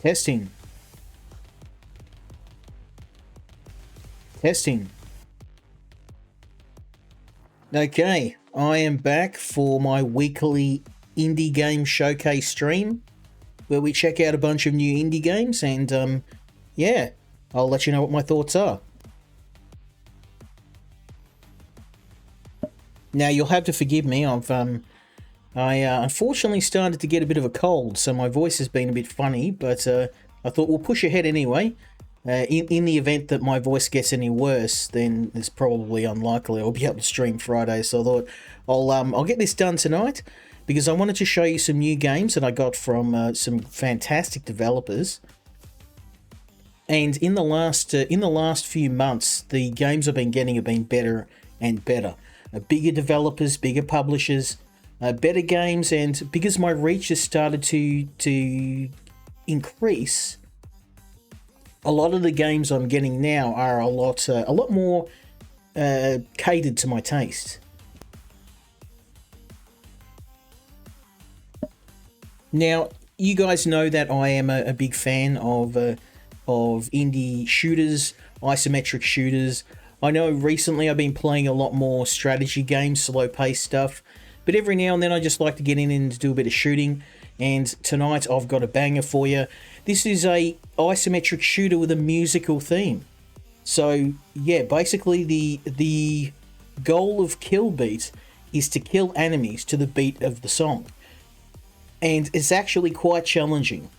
Testing. Testing. Okay, I am back for my weekly indie game showcase stream where we check out a bunch of new indie games and yeah, I'll let you know what my thoughts are. Now you'll have to forgive me. I unfortunately started to get a bit of a cold, so my voice has been a bit funny, but I thought we'll push ahead anyway. In the event that my voice gets any worse, then it's probably unlikely I'll be able to stream Friday. So I thought I'll get this done tonight because I wanted to show you some new games that I got from some fantastic developers. And in the last few months, the games I've been getting have been better and better. Bigger developers, bigger publishers, better games, and because my reach has started to increase, a lot of the games I'm getting now are a lot more catered to my taste. Now, you guys know that I am a big fan of indie shooters, isometric shooters. I know recently I've been playing a lot more strategy games, slow-paced stuff, but every now and then I just like to get in and do a bit of shooting. And tonight I've got a banger for you. This is a isometric shooter with a musical theme. So yeah, basically the goal of Killbeat is to kill enemies to the beat of the song, and it's actually quite challenging.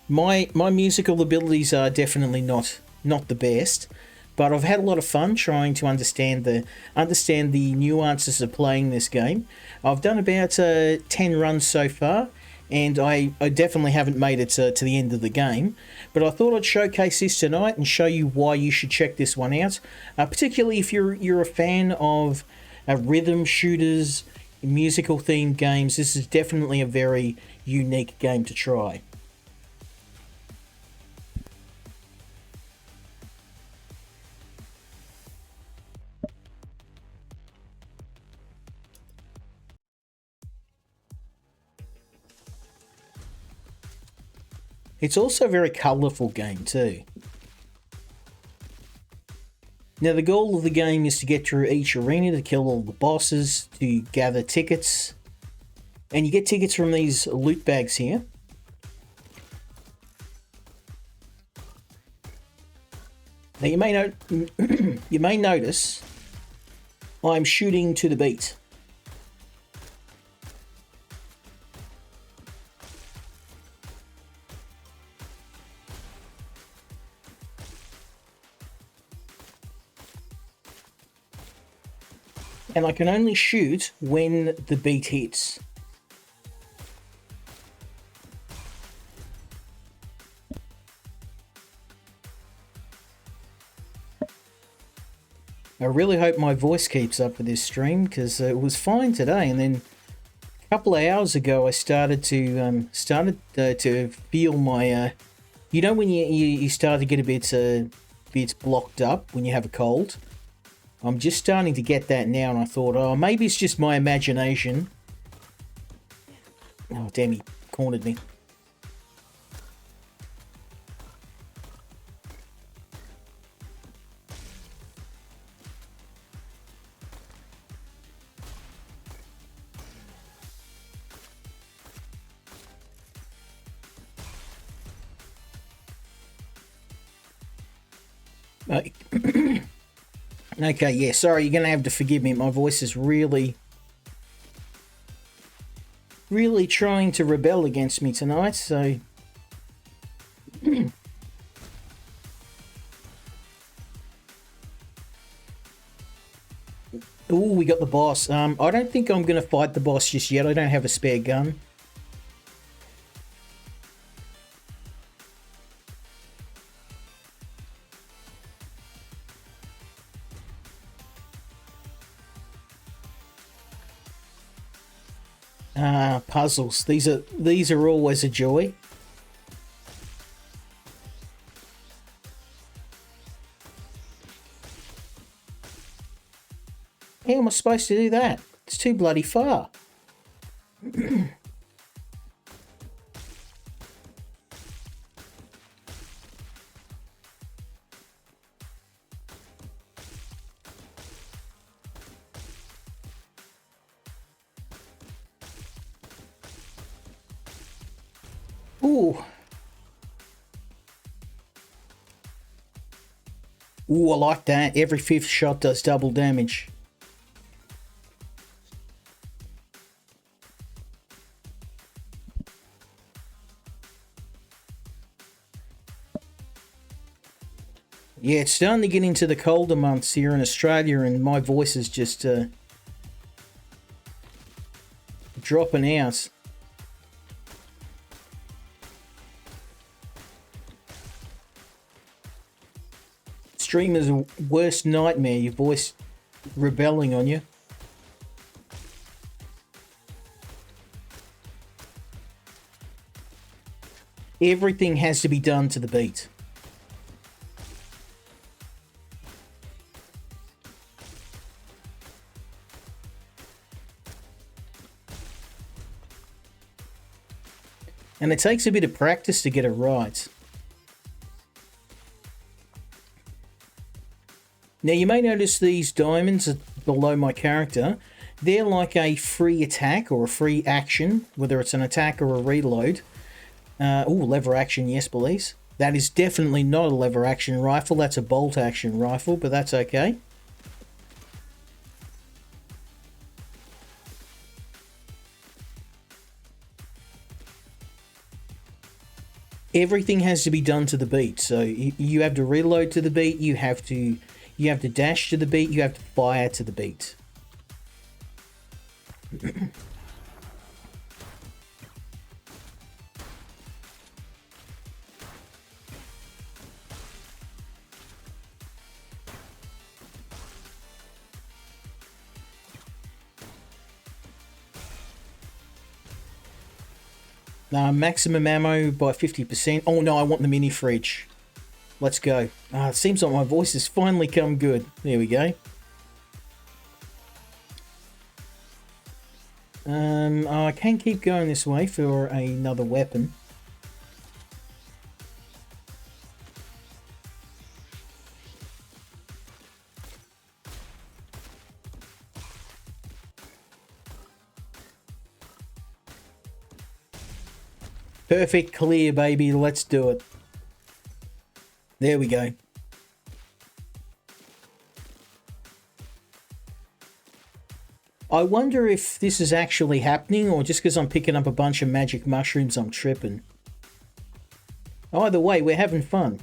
My musical abilities are definitely not the best, but I've had a lot of fun trying to understand the nuances of playing this game. I've done about 10 runs so far, and I definitely haven't made it to the end of the game. But I thought I'd showcase this tonight and show you why you should check this one out, particularly if you're a fan of rhythm shooters, musical themed games. This is definitely a very unique game to try. It's also a very colourful game too. Now the goal of the game is to get through each arena to kill all the bosses, to gather tickets. And you get tickets from these loot bags here. Now you may notice I'm shooting to the beat. And I can only shoot when the beat hits. I really hope my voice keeps up with this stream because it was fine today, and then a couple of hours ago I started to feel my you know when you start to get a bit blocked up when you have a cold. I'm just starting to get that now, and I thought, oh, maybe it's just my imagination. Oh, damn, he cornered me. Okay, yeah, sorry, you're going to have to forgive me. My voice is really trying to rebel against me tonight, so... Ooh, we got the boss. I don't think I'm going to fight the boss just yet. I don't have a spare gun. Puzzles. These are always a joy. How am I supposed to do that? It's too bloody far. Ooh. Ooh, I like that. Every 5th shot does double damage. Yeah, it's starting to get into the colder months here in Australia, and my voice is just dropping out. Streamer's worst nightmare, your voice rebelling on you. Everything has to be done to the beat. And it takes a bit of practice to get it right. Now you may notice these diamonds below my character. They're like a free attack or a free action, whether it's an attack or a reload. Lever action, yes please. That is definitely not a lever action rifle, that's a bolt action rifle, but that's okay. Everything has to be done to the beat, so you have to reload to the beat, you have to dash to the beat, you have to fire to the beat. Maximum ammo by 50%. Oh no, I want the mini fridge. Let's go. It seems like my voice has finally come good. There we go. I can keep going this way for another weapon. Perfect clear, baby. Let's do it. There we go. I wonder if this is actually happening or just because I'm picking up a bunch of magic mushrooms I'm tripping. Either way, we're having fun.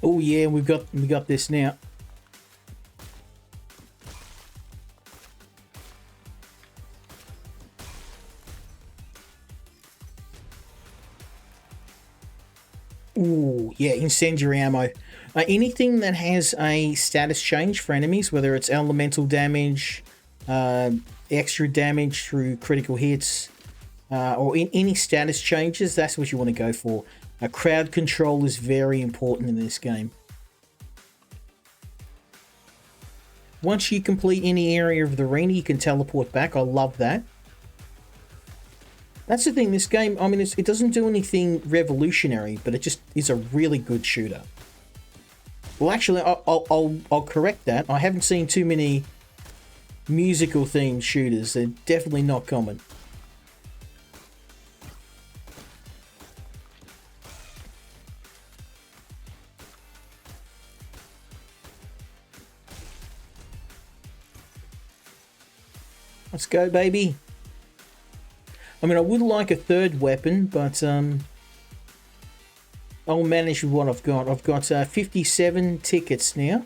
Oh yeah, we got this now. Ooh, yeah, incendiary ammo. Anything that has a status change for enemies, whether it's elemental damage, extra damage through critical hits, or any status changes, that's what you want to go for. Crowd control is very important in this game. Once you complete any area of the arena, you can teleport back. I love that. That's the thing, this game, I mean, it doesn't do anything revolutionary, but it just is a really good shooter. Well, actually, I'll correct that. I haven't seen too many musical-themed shooters. They're definitely not common. Let's go, baby. I mean, I would like a third weapon, but I'll manage with what I've got. I've got 57 tickets now.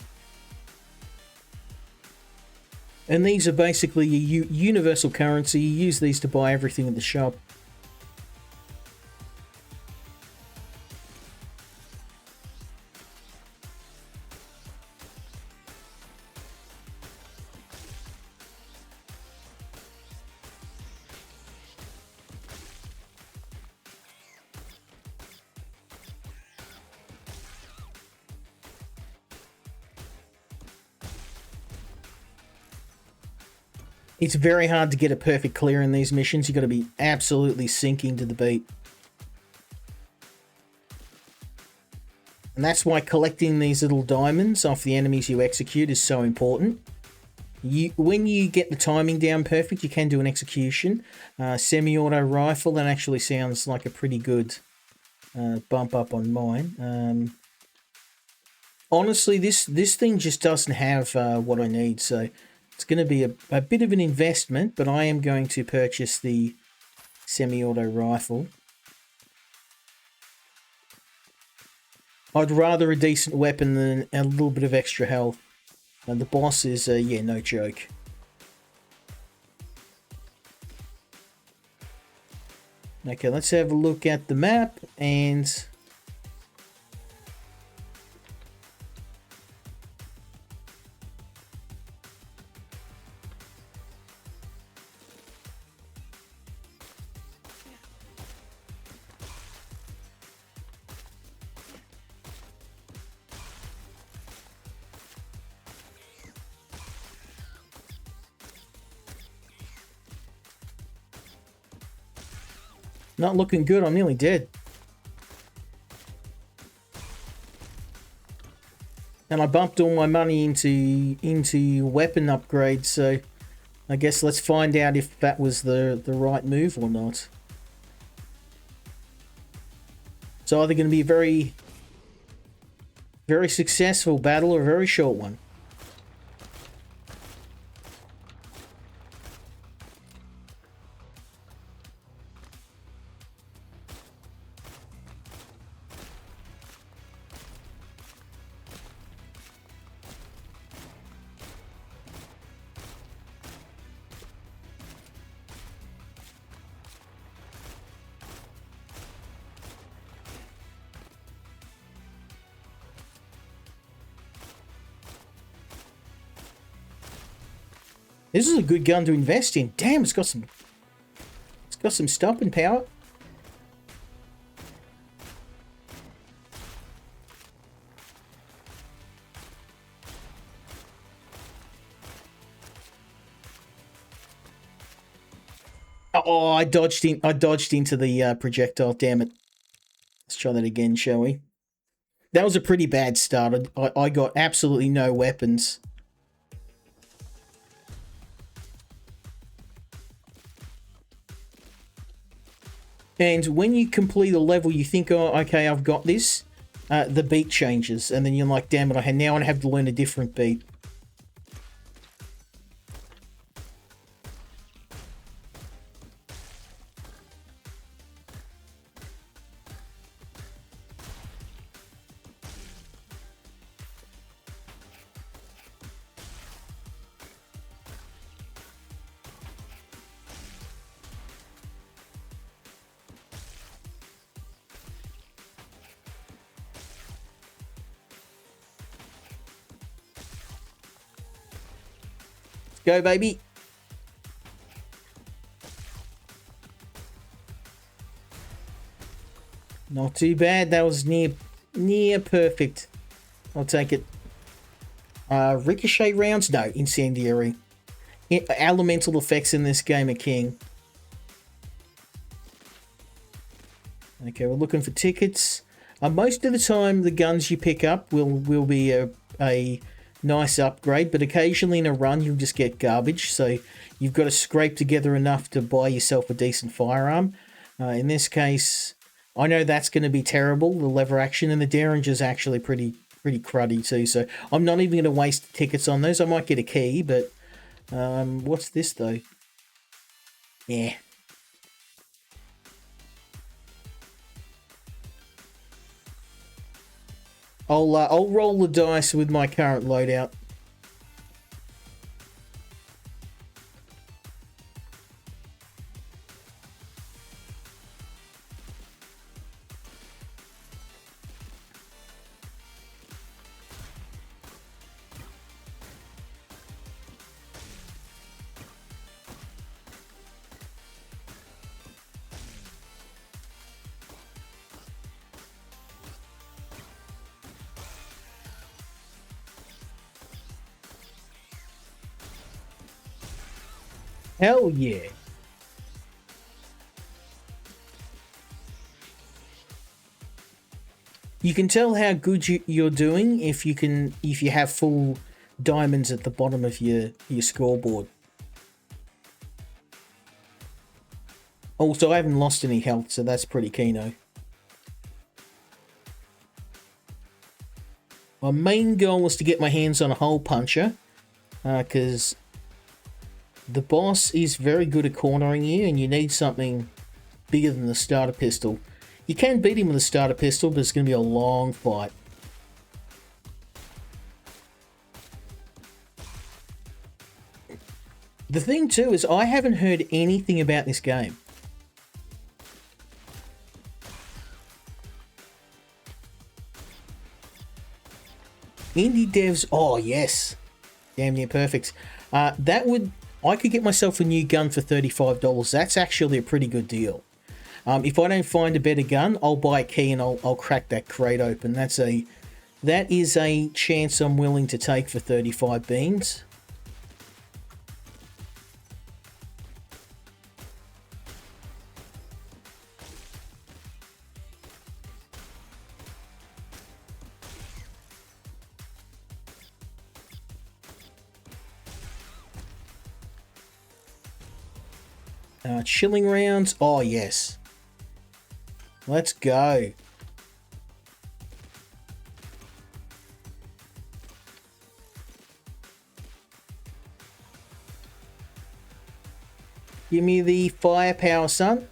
And these are basically a universal currency. You use these to buy everything at the shop. It's very hard to get a perfect clear in these missions. You've got to be absolutely sinking to the beat. And that's why collecting these little diamonds off the enemies you execute is so important. When you get the timing down perfect, you can do an execution. Semi-auto rifle, that actually sounds like a pretty good bump up on mine. Honestly, this thing just doesn't have what I need, so it's going to be a bit of an investment, but I am going to purchase the semi-auto rifle. I'd rather a decent weapon than a little bit of extra health. And the boss is, yeah, no joke. Okay, let's have a look at the map, and not looking good. I'm nearly dead. And I bumped all my money into weapon upgrades, so I guess let's find out if that was the right move or not. It's either going to be a very, very successful battle or a very short one. This is a good gun to invest in. Damn, it's got some stopping power. Oh, I dodged into the projectile. Damn it. Let's try that again, shall we? That was a pretty bad start. I got absolutely no weapons. And when you complete a level, you think, oh, okay, I've got this. The beat changes, and then you're like, damn it, now I have to learn a different beat. Go, baby. Not too bad. That was near perfect. I'll take it. Ricochet rounds? No, incendiary. Elemental effects in this game are king. Okay, we're looking for tickets. Most of the time, the guns you pick up will be a nice upgrade, but occasionally in a run you'll just get garbage, so you've got to scrape together enough to buy yourself a decent firearm. In this case, I know that's going to be terrible, the lever action, and the Derringer's actually pretty cruddy too, so I'm not even going to waste tickets on those. I might get a key, but what's this though? Yeah. I'll roll the dice with my current loadout. Hell yeah. You can tell how good you're doing if you have full diamonds at the bottom of your scoreboard. Also, I haven't lost any health, so that's pretty keen. My main goal was to get my hands on a hole puncher, because the boss is very good at cornering you, and you need something bigger than the starter pistol. You can beat him with a starter pistol, but it's going to be a long fight. The thing too is I haven't heard anything about this game. Indie devs, oh yes, damn near perfect. I could get myself a new gun for $35. That's actually a pretty good deal. If I don't find a better gun, I'll buy a key and I'll crack that crate open. That is a chance I'm willing to take for 35 beans. Chilling rounds. Oh, yes. Let's go. Give me the firepower, son.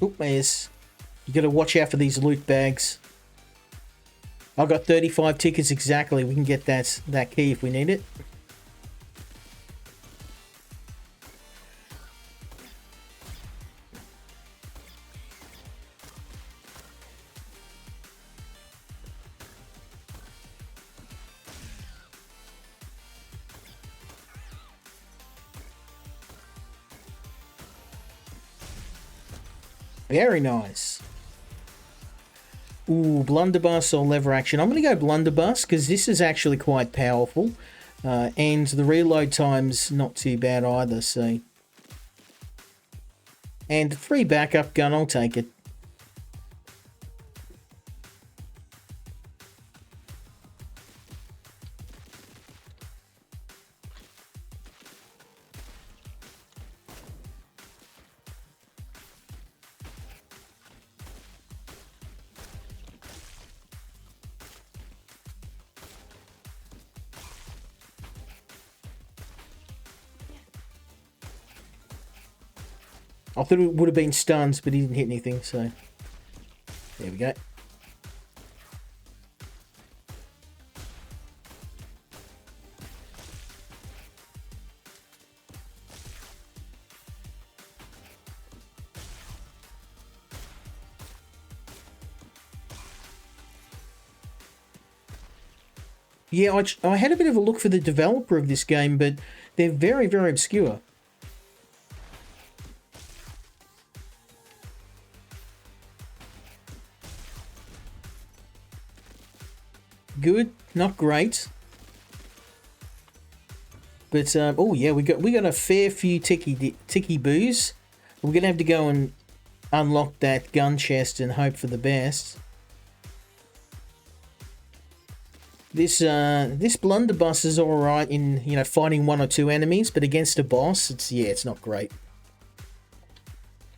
Oop, miss. You gotta watch out for these loot bags. I've got 35 tickets exactly. We can get that key if we need it. Very nice. Ooh, blunderbuss or lever action. I'm going to go blunderbuss because this is actually quite powerful. And the reload time's not too bad either, so... And free backup gun, I'll take it. I thought it would have been stuns, but he didn't hit anything, so... There we go. Yeah, I had a bit of a look for the developer of this game, but they're very, very obscure. Good, not great. But oh yeah, we got a fair few ticky boos. We're gonna have to go and unlock that gun chest and hope for the best. This blunderbuss is all right in, you know, fighting one or two enemies, but against a boss, it's not great.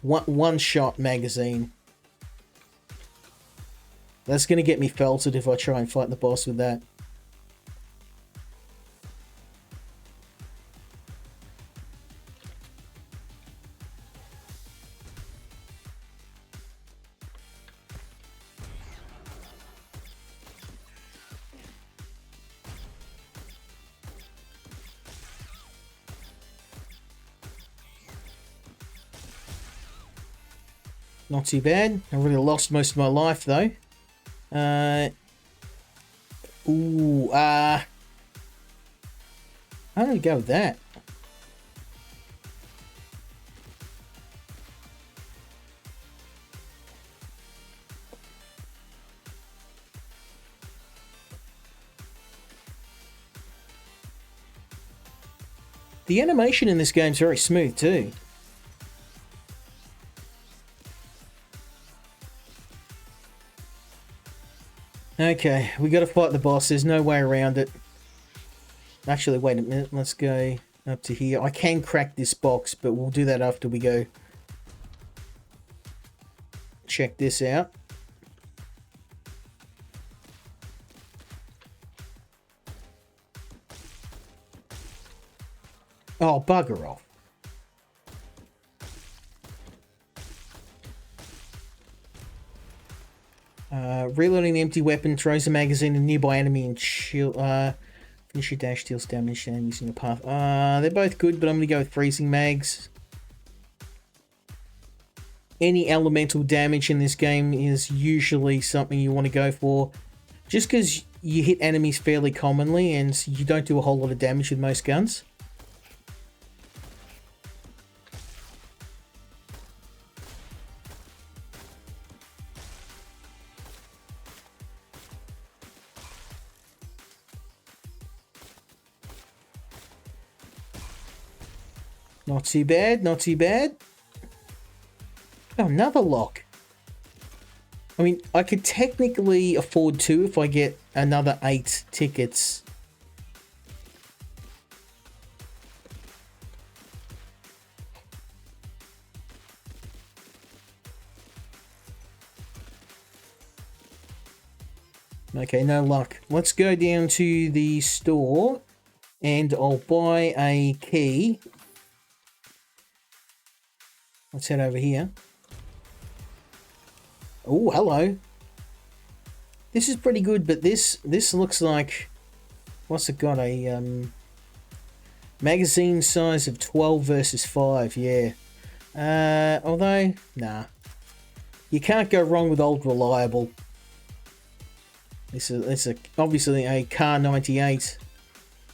One shot magazine. That's gonna get me felted if I try and fight the boss with that. Not too bad. I really lost most of my life though. Ooh, I'm gonna go with that. The animation in this game is very smooth too. Okay, we got to fight the boss. There's no way around it. Actually, wait a minute. Let's go up to here. I can crack this box, but we'll do that after we go check this out. Oh, bugger off. Reloading the empty weapon throws the magazine to a nearby enemy and shield. Finish your dash, deals damage to enemies in your path. They're both good, but I'm going to go with freezing mags. Any elemental damage in this game is usually something you want to go for. Just because you hit enemies fairly commonly and you don't do a whole lot of damage with most guns. Not too bad, not too bad. Oh, another lock. I mean, I could technically afford 2 if I get another 8 tickets. Okay, no luck. Let's go down to the store and I'll buy a key. Let's head over here. Oh, hello. This is pretty good, but this looks like... What's it got? A magazine size of 12 versus 5, yeah. Although, nah. You can't go wrong with old reliable. It's obviously a Car 98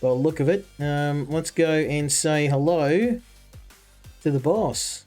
by the look of it. Let's go and say hello to the boss.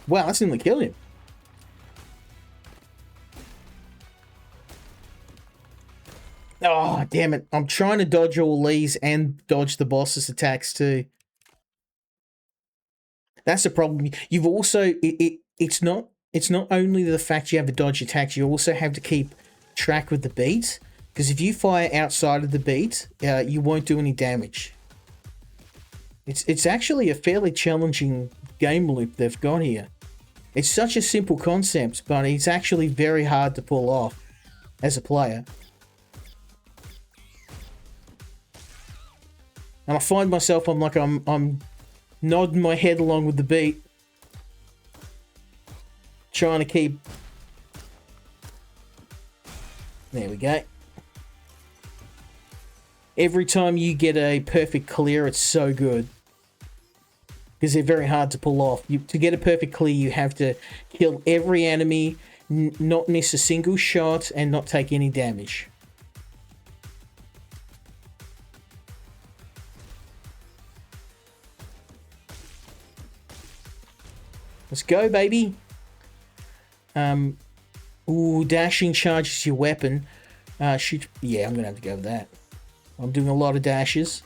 Wow, that's nearly killed him. Oh, damn it. I'm trying to dodge all these and dodge the boss's attacks too. That's the problem. You've also... It's not only the fact you have to dodge attacks, you also have to keep track with the beat. Because if you fire outside of the beat, you won't do any damage. It's actually a fairly challenging game loop they've got here. It's such a simple concept, but it's actually very hard to pull off as a player. And I find myself, I'm nodding my head along with the beat, trying to keep... There we go. Every time you get a perfect clear, it's so good. Because they're very hard to pull off. To get a perfect clear, you have to kill every enemy, not miss a single shot, and not take any damage. Let's go, baby. Ooh, dashing charges your weapon. Shoot. Yeah, I'm going to have to go with that. I'm doing a lot of dashes.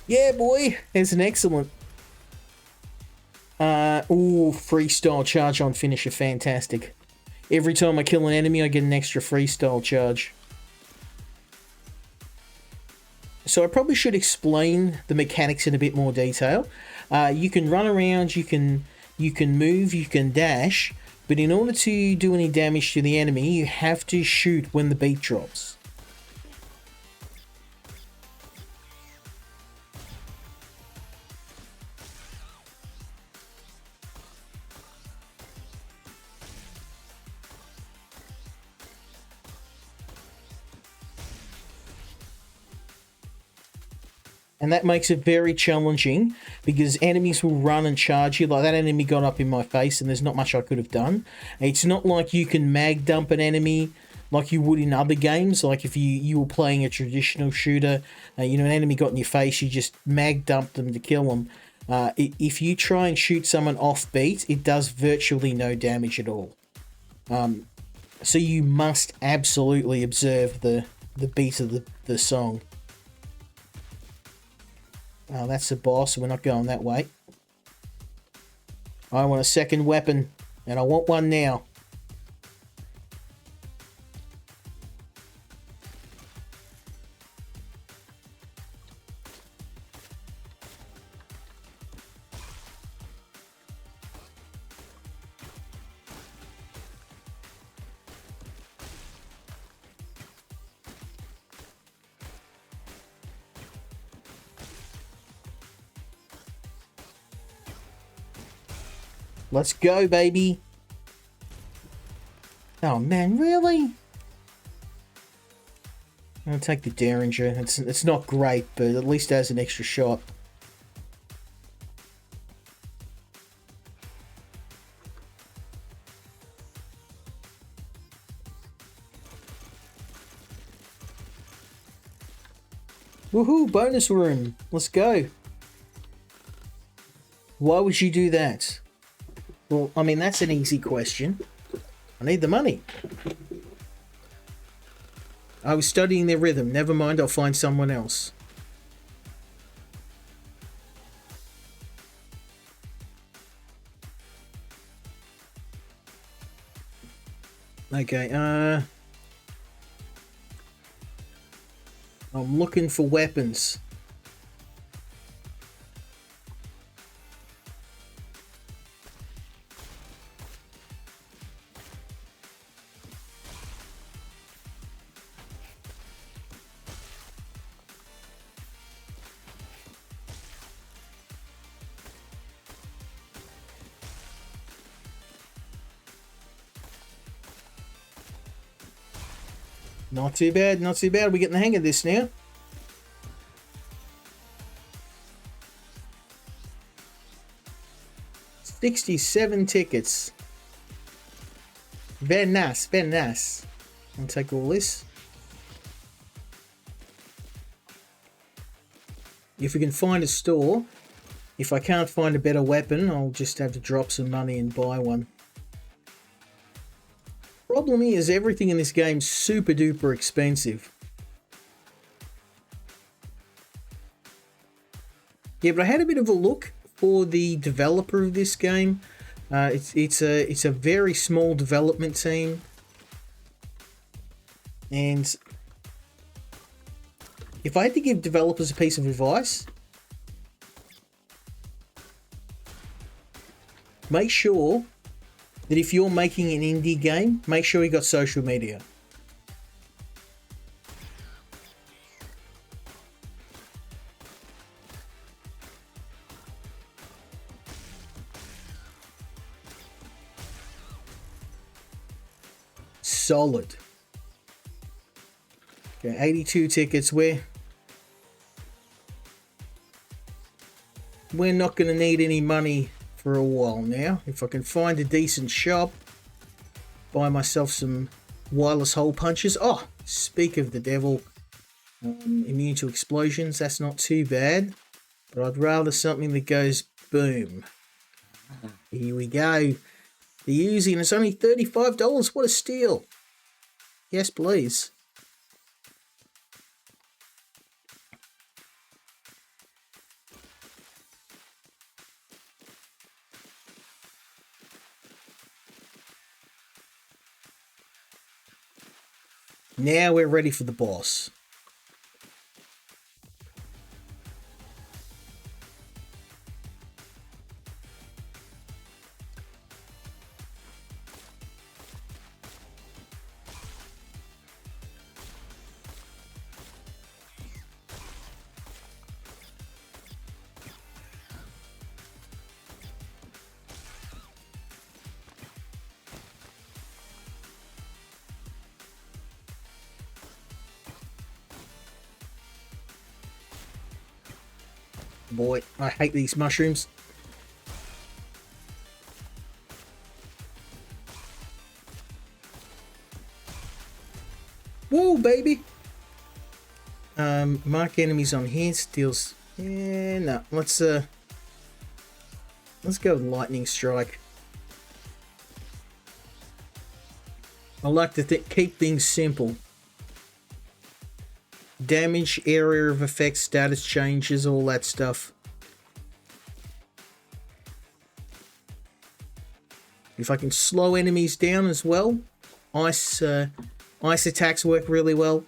Yeah, boy. There's an excellent. Freestyle charge on finisher. Fantastic. Every time I kill an enemy, I get an extra freestyle charge. So I probably should explain the mechanics in a bit more detail. You can run around, you can move, you can dash, but in order to do any damage to the enemy, you have to shoot when the beat drops. And that makes it very challenging because enemies will run and charge you. Like that enemy got up in my face and there's not much I could have done. It's not like you can mag dump an enemy like you would in other games. Like if you were playing a traditional shooter, an enemy got in your face, you just mag dump them to kill them. If you try and shoot someone off beat, it does virtually no damage at all. So you must absolutely observe the beat of the song. Oh, that's the boss. We're not going that way. I want a second weapon, and I want one now. Let's go, baby. Oh, man, really? I'll take the Derringer. It's not great, but at least it has an extra shot. Woohoo, bonus room. Let's go. Why would you do that? Well, I mean, that's an easy question. I need the money. I was studying their rhythm. Never mind, I'll find someone else. Okay, I'm looking for weapons. Not too bad, not too bad. We're getting the hang of this now. $67 tickets. Very nice, very nice. I'll take all this. If we can find a store, if I can't find a better weapon, I'll just have to drop some money and buy one. Problem is, everything in this game's super duper expensive. Yeah, but I had a bit of a look for the developer of this game. It's a very small development team, and if I had to give developers a piece of advice, make sure that if you're making an indie game, make sure you got social media. Solid. Okay, 82 tickets. We're not going to need any money for a while now. If I can find a decent shop, buy myself some wireless hole punches. Oh, speak of the devil. Immune to explosions. That's not too bad. But I'd rather something that goes boom. Here we go. The Uzi, and it's only $35. What a steal. Yes, please. Now we're ready for the boss. Boy, I hate these mushrooms. Whoa, baby! Mark enemies on here, steals... Yeah, no, let's go with lightning strike. I like to keep things simple. Damage, area of effect, status changes, all that stuff. If I can slow enemies down as well, ice attacks work really well.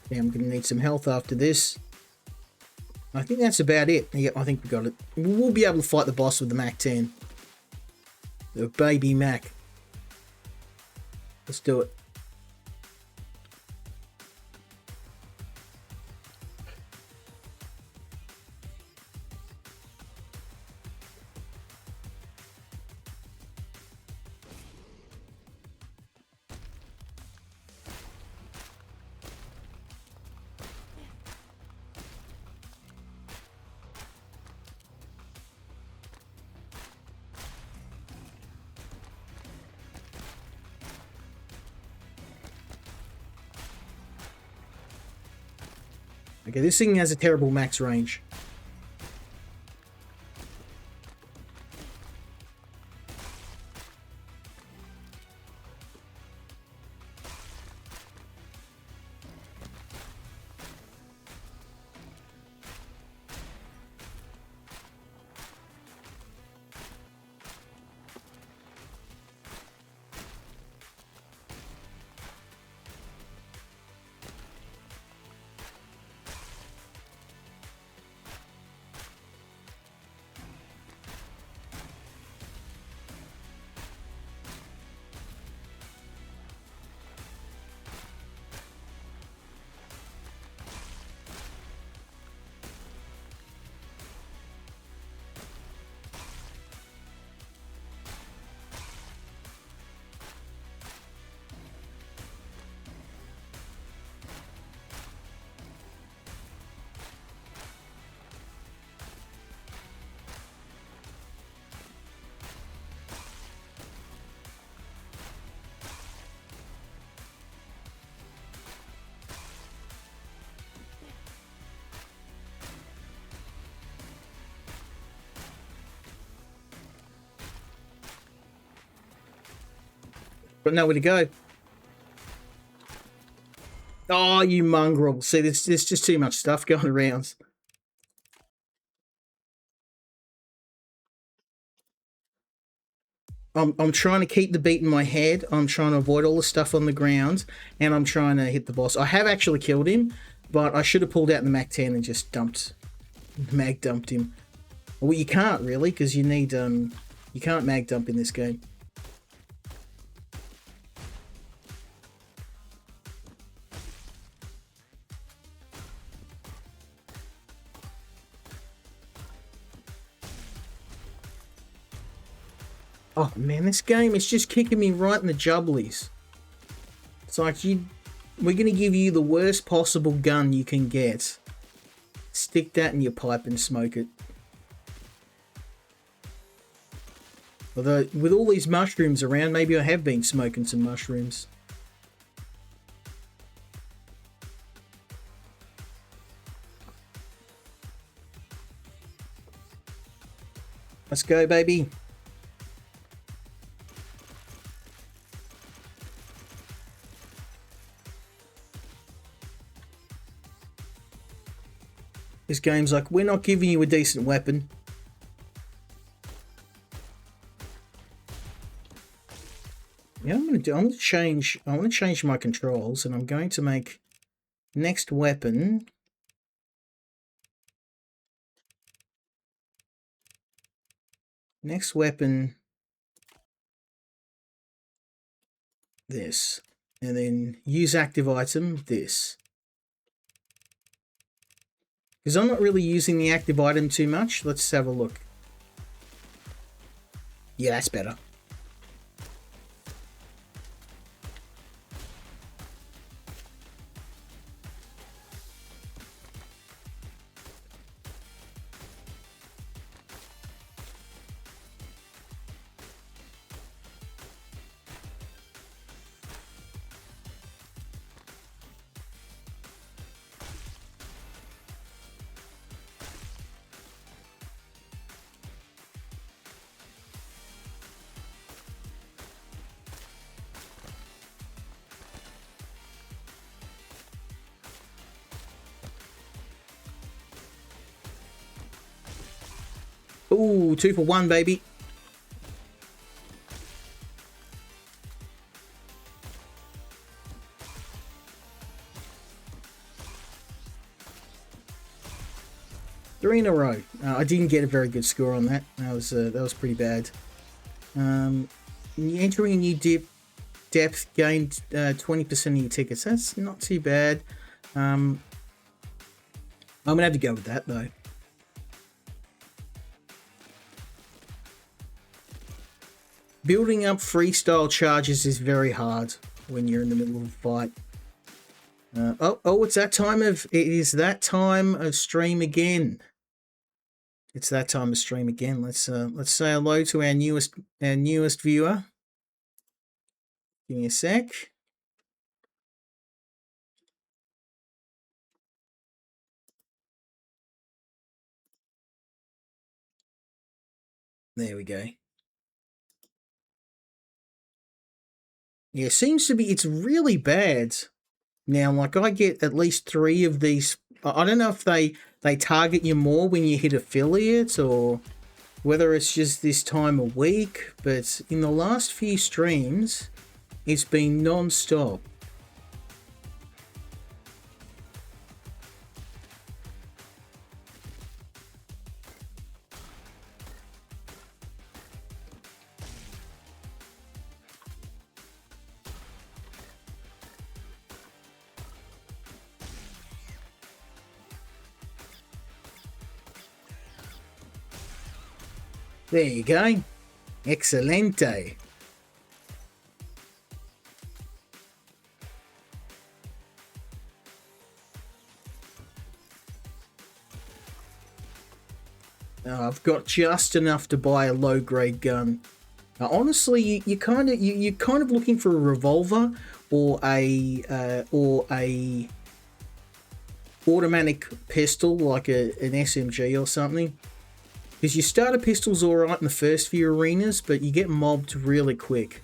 Yeah, I'm going to need some health after this. I think that's about it. Yeah, I think we got it. We'll be able to fight the boss with the Mac 10. The baby Mac. Let's do it. Okay, this thing has a terrible max range. Got nowhere to go. Oh, you mongrel. See, there's just too much stuff going around. I'm trying to keep the beat in my head. I'm trying to avoid all the stuff on the ground, and I'm trying to hit the boss. I have actually killed him, but I should have pulled out the Mac 10 and just mag dumped him. Well, you can't really, because you need you can't mag dump in this game. Oh man, this game is just kicking me right in the jubblies. It's like we're gonna give you the worst possible gun you can get. Stick that in your pipe and smoke it. Although, with all these mushrooms around, maybe I have been smoking some mushrooms. Let's go, baby. This game's like, we're not giving you a decent weapon. Yeah, I'm want to change my controls, and I'm going to make next weapon. Next weapon. This. And then use active item, this. Because I'm not really using the active item too much. Let's have a look. Yeah, that's better. Ooh, 2 for 1, baby. Three in a row. I didn't get a very good score on that. That was pretty bad. Entering a new depth gained 20% of your tickets. That's not too bad. I'm gonna have to go with that though. Building up freestyle charges is very hard when you're in the middle of a fight. It's that time of... It is that time of stream again. It's that time of stream again. Let's say hello to our newest viewer. Give me a sec. There we go. Yeah, seems to be... It's really bad. Now, like, I get at least 3 of these. I don't know if they target you more when you hit affiliates or whether it's just this time of week, but in the last few streams, it's been non-stop. There you go. Excelente. I've got just enough to buy a low-grade gun. Honestly, you're kind of looking for a revolver or a automatic pistol like an SMG or something. Because your starter pistol's alright in the first few arenas, but you get mobbed really quick.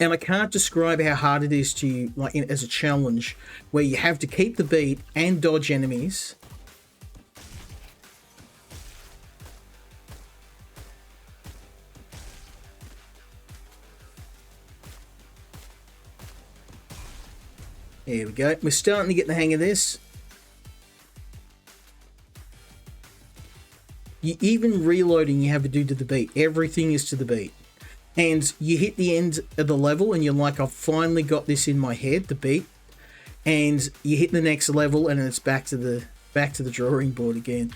And I can't describe how hard it is to, like, as a challenge, where you have to keep the beat and dodge enemies. There we go. We're starting to get the hang of this. Even reloading you have to do to the beat. Everything is to the beat. And you hit the end of the level and you're like, I've finally got this in my head, the beat. And you hit the next level and it's back to the drawing board again.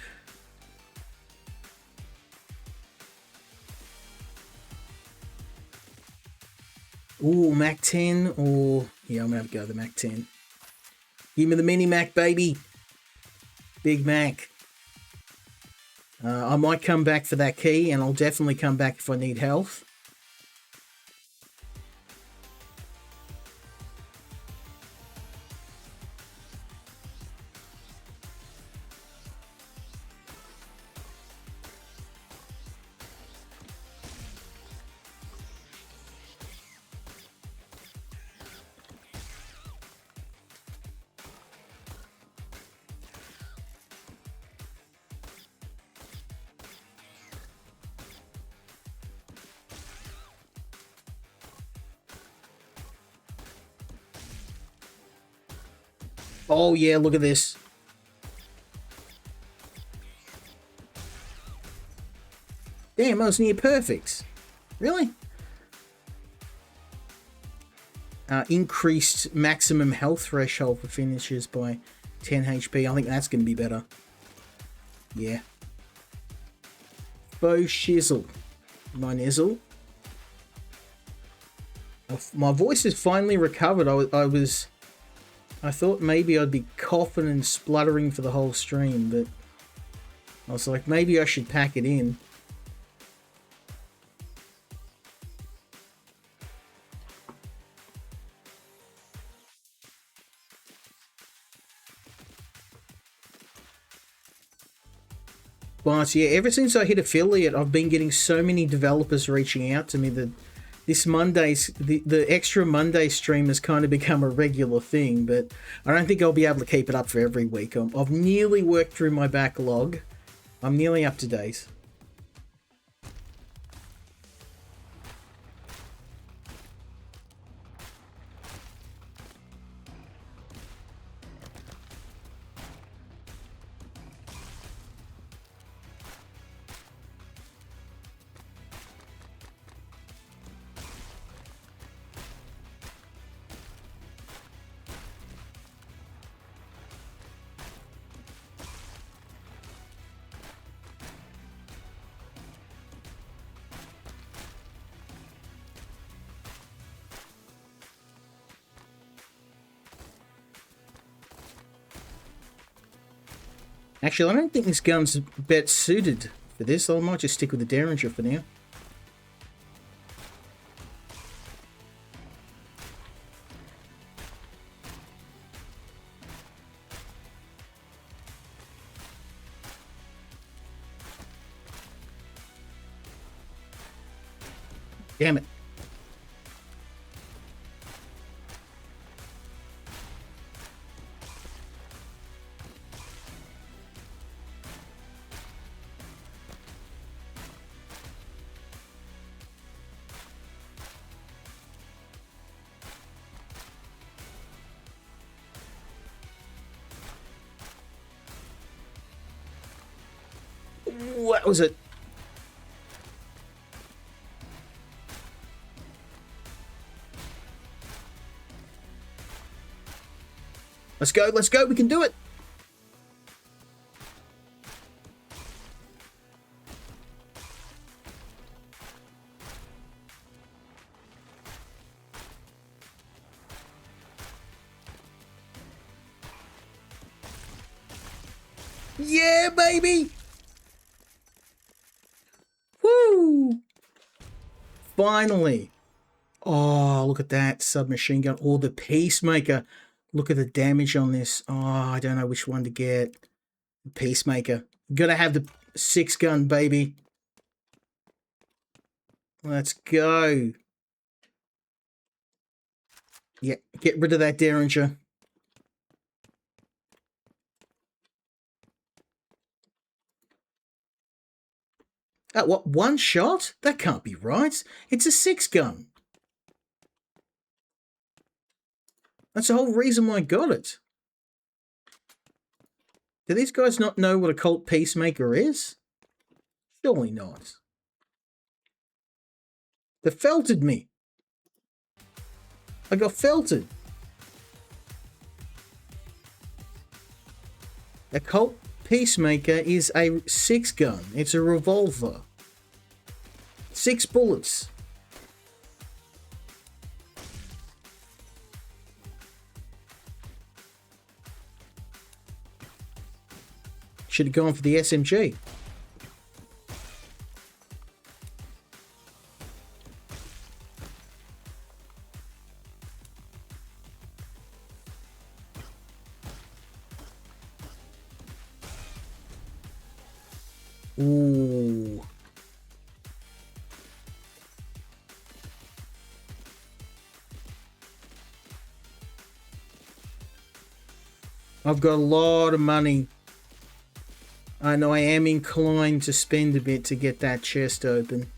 Ooh, Mac 10 or... Yeah, I'm going to have to go to the Mac 10. Give me the Mini Mac, baby. Big Mac. I might come back for that key, and I'll definitely come back if I need health. Oh yeah, look at this. Damn, I was near perfect. Really? Increased maximum health threshold for finishers by 10 HP. I think that's going to be better. Yeah. Faux shizzle. My nizzle. My voice has finally recovered. I thought maybe I'd be coughing and spluttering for the whole stream, but I was like, maybe I should pack it in. But yeah, ever since I hit affiliate, I've been getting so many developers reaching out to me that this the extra Monday stream has kind of become a regular thing, but I don't think I'll be able to keep it up for every week. I've nearly worked through my backlog. I'm nearly up to date. Actually, I don't think this gun's best suited for this. I might just stick with the Derringer for now. Damn it. What was it? Let's go, we can do it! Yeah, baby! Woo! Finally! Oh, look at that submachine gun. Or the Peacemaker. Look at the damage on this. Oh, I don't know which one to get. The Peacemaker. Gotta have the 6-gun, baby. Let's go. Yeah, get rid of that Derringer. What, one shot? That can't be right. It's a 6-gun. That's the whole reason why I got it. Do these guys not know what a Cult Peacemaker is? Surely not. They felted me. I got felted. A Cult Peacemaker is a 6-gun. It's a revolver. 6 bullets. Should have gone for the SMG. Ooh. I've got a lot of money. I know I am inclined to spend a bit to get that chest open.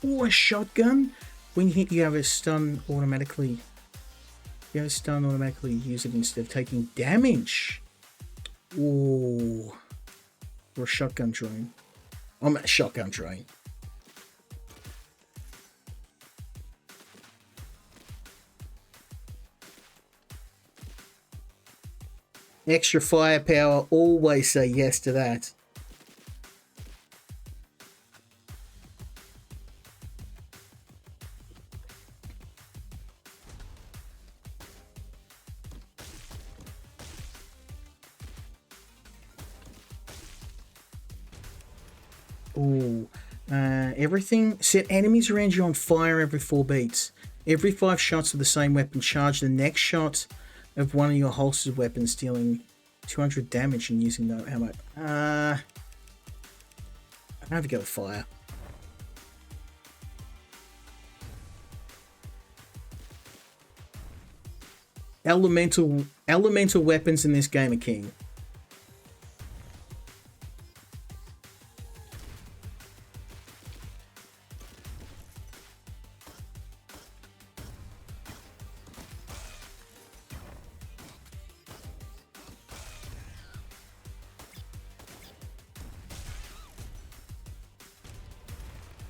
Ooh, a shotgun? When you hit, you have a stun automatically. You have a stun automatically. Use it instead of taking damage. Ooh. Or a shotgun drone. I'm a shotgun drone. Extra firepower. Always say yes to that. Ooh. Everything. Set enemies around you on fire every 4 beats. Every 5 shots of the same weapon charge the next shot of one of your holstered weapons, dealing 200 damage and using no ammo. I have to go with fire. Elemental weapons in this game are king.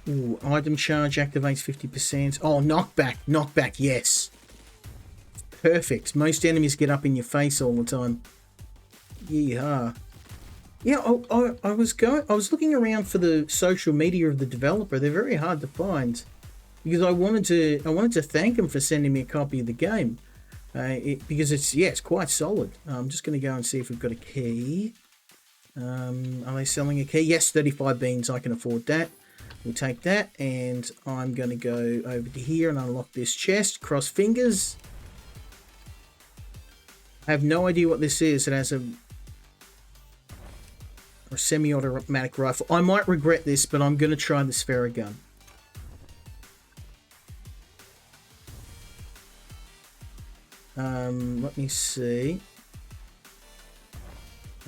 Ooh, item charge activates 50%. Oh, knockback, yes. Perfect. Most enemies get up in your face all the time. Yeehaw. Yeah, I was looking around for the social media of the developer. They're very hard to find because I wanted to thank them for sending me a copy of the game because it's quite solid. I'm just going to go and see if we've got a key. Are they selling a key? Yes, 35 beans. I can afford that. We'll take that, and I'm going to go over to here and unlock this chest. Cross fingers. I have no idea what this is. It has a semi-automatic rifle. I might regret this, but I'm going to try the Sphera gun. Let me see.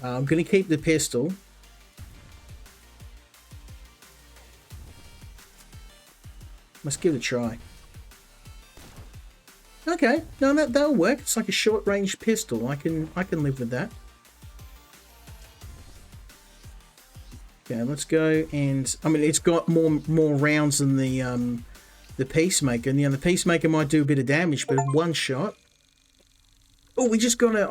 I'm going to keep the pistol. Let's give it a try. Okay, no, that'll work. It's like a short-range pistol. I can live with that. Okay, let's go and I mean it's got more rounds than the Peacemaker. And, the Peacemaker might do a bit of damage, but one shot. Oh, I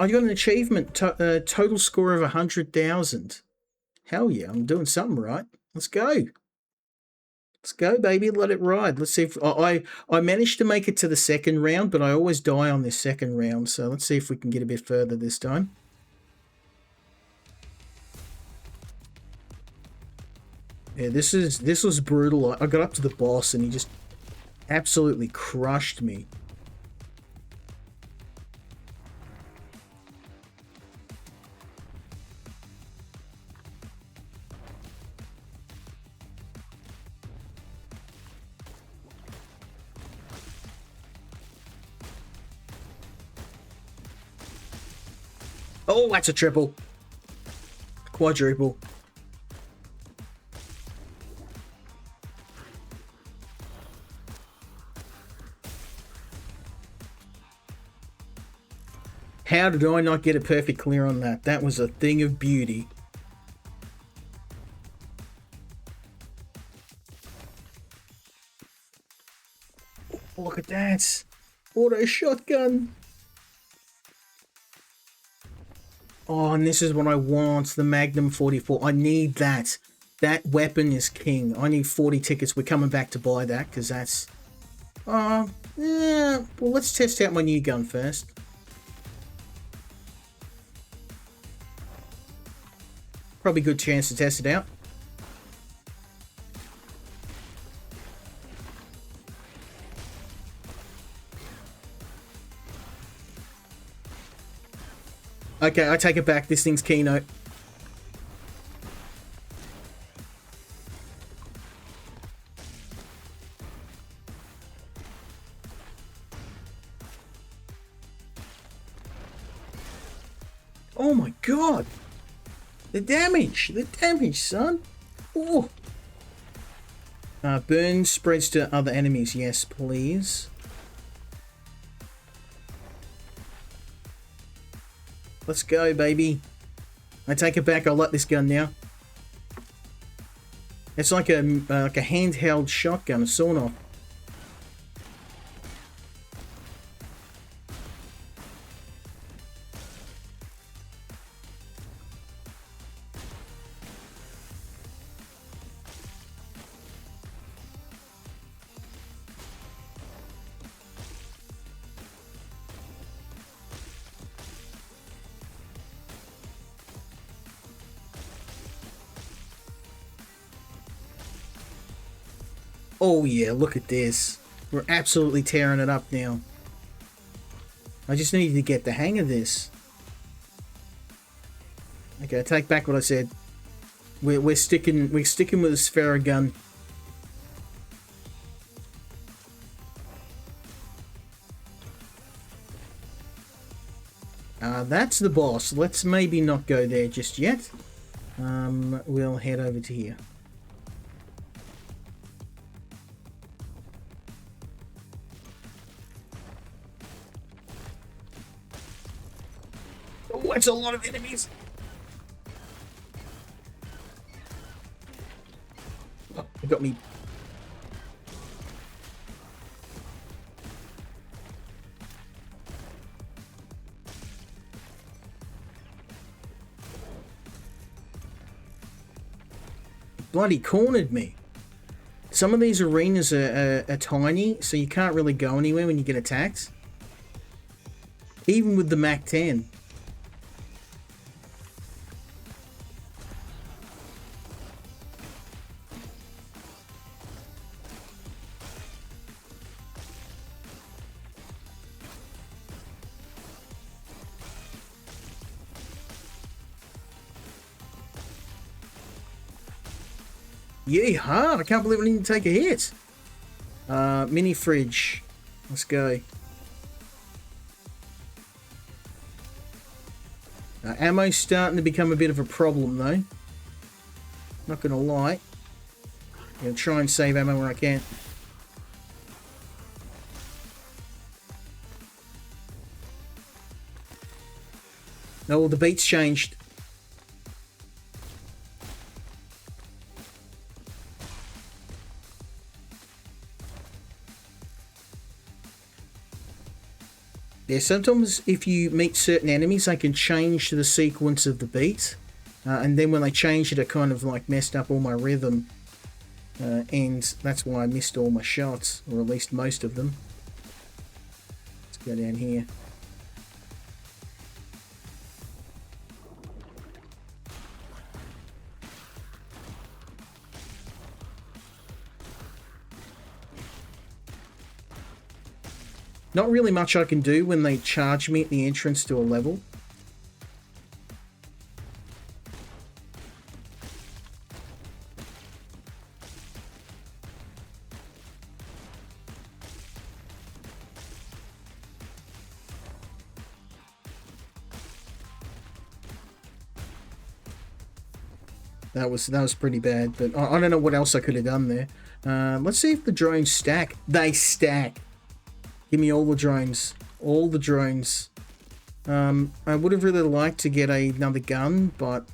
got an achievement. Total score of 100,000. Hell yeah, I'm doing something right. Let's go. Let's go, baby. Let it ride. Let's see if I managed to make it to the second round, but I always die on this second round. So let's see if we can get a bit further this time. Yeah, this was brutal. I got up to the boss and he just absolutely crushed me. Oh, that's a triple. Quadruple. How did I not get a perfect clear on that? That was a thing of beauty. that. Auto shotgun. Oh, and this is what I want. The Magnum 44. I need that. That weapon is king. I need 40 tickets. We're coming back to buy that because that's... yeah. Well, let's test out my new gun first. Probably a good chance to test it out. Okay, I take it back. This thing's keynote. Oh my god! The damage, son. Oh. Burn spreads to other enemies. Yes, please. Let's go, baby. I take it back. I'll let this gun now. It's like a handheld shotgun, a sawn-off. Oh yeah, look at this. We're absolutely tearing it up now. I just needed to get the hang of this. Okay, I take back what I said. We're sticking with the Sphera gun. That's the boss. Let's maybe not go there just yet. We'll head over to here. Oh, it's a lot of enemies. Oh, it got me. Bloody cornered me. Some of these arenas are tiny, so you can't really go anywhere when you get attacked. Even with the Mac 10. Yeehaw! I can't believe I didn't take a hit. Mini fridge. Let's go. Ammo's starting to become a bit of a problem, though. Not gonna lie. I'm gonna try and save ammo where I can. Oh, the beat's changed. Yeah, sometimes if you meet certain enemies, they can change to the sequence of the beat. And then when they changed it, it kind of like messed up all my rhythm. And that's why I missed all my shots, or at least most of them. Let's go down here. Not really much I can do when they charge me at the entrance to a level. That was pretty bad, but I don't know what else I could have done there. Let's see if the drones stack. They stack. Give me all the drones. All the drones. I would have really liked to get another gun, but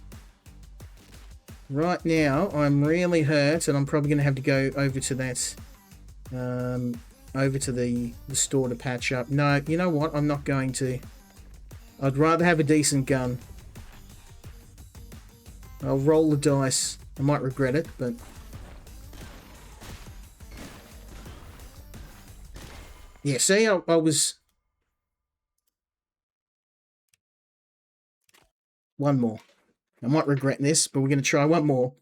right now I'm really hurt, and I'm probably going to have to go over to that over to the store to patch up. No, you know what? I'm not going to. I'd rather have a decent gun. I'll roll the dice. I might regret it, but... Yeah, see, I was... One more. I might regret this, but we're going to try one more.